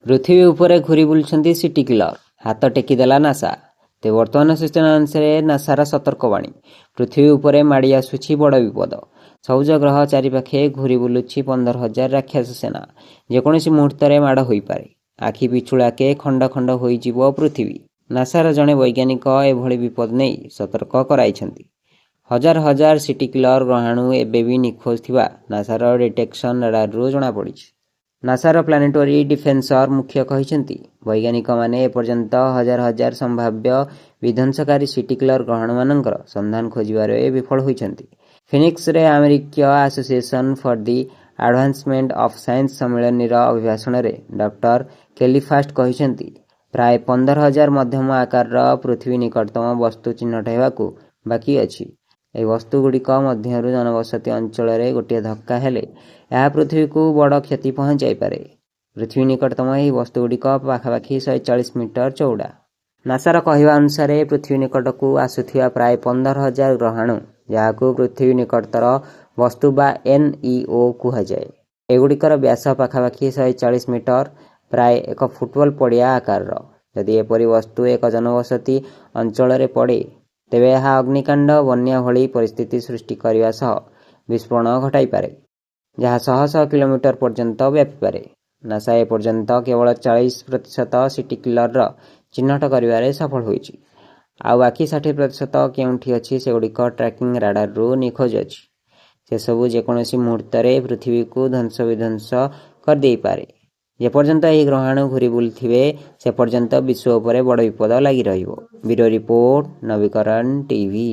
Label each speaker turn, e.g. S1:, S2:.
S1: पृथ्वी उपरे घूरी बुलुछंती city killer हाथ टेकीदेला नासा। ते वर्तमान सूचना अनुसार नासार सतर्कवाणी पृथ्वी उपरे माड़ी आसुछि बड़ विपद। सबुज ग्रह चारिपाखे घूरी बुलुछि 15,000 राक्षस सेना। जेकोसी मुहूर्त माड़ हो पारे। आखि पिछुड़ाके खंड खंड होइजिवो पृथ्वी। नासार जड़े वैज्ञानिक एभली विपद नहीं सतर्क कराइछंती। हजार हजार सिटी किलर ग्रहाणु एबे भी निखोज थिबा नासार डिटेक्शन रडाररू जणा पड़िछि। नासार प्लानेटरी डिफेन्सर मुख्य कहिसेंती वैज्ञानिक माने एपर्यंत हजार हजार संभाव्य विध्वंसकारी सिटी किलर ग्रहण मानकर संधान खोजिबारे विफल होइछंती। फिनिक्स रे अमेरिकीय association for the advancement of science सम्मेलन अभिभाषण रे डॉक्टर केलीफास्ट कहिसेंती प्राय 15,000 मध्यम आकार पृथ्वी निकटतम वस्तु चिन्हट हेबाकू बाकी अछि। ए वस्तुगुड़िक मध्यरु जनबसती अंचल गोटे धक्का हेले यह पृथ्वी को बड़ क्षति पहुंचाई पारे। पृथ्वी निकटतम यह वस्तुगुड़िक पाखापाखि 140 मीटर चौड़ा। नासार कहवा अनुसार पृथ्वी निकट को आसुथिबा प्राय 15,000 ग्रहाणु जहां पृथ्वी निकटतर वस्तु बा NEO कुहाଯାଏ। एगुड़िकर व्यास पाखापाखि 140 मीटर प्राय एक फुटबॉल पड़िया आकार। यदि एपरी वस्तु एक जनबसती अंचल पड़े तेबे यह अग्निकांड बन्या भली परिस्थिति सृष्टि करने सह विस्फोरण घटाई पारे जहाँ शह शह किलोमीटर पर्यंत व्यापी पारे। नासा ए पर्यंत केवल 40% सिटी किलर चिन्हट करिवारे सफल होइछि। आ बाकी 60% केउंठी अछि सेगुड़िक ट्रैकिंग राडाररू निखोज अछि। से सबु जेकोसी मुहूर्त पृथ्वी को ध्वंस विध्वंस कर देई पारे। जेपर्यंत यह ग्रहाणु घूरी बुलुथिबे से पर्यंत विश्व उपरे बड़ विपद लागि रहिबो। ब्यूरो रिपोर्ट नवीकरण टीवी।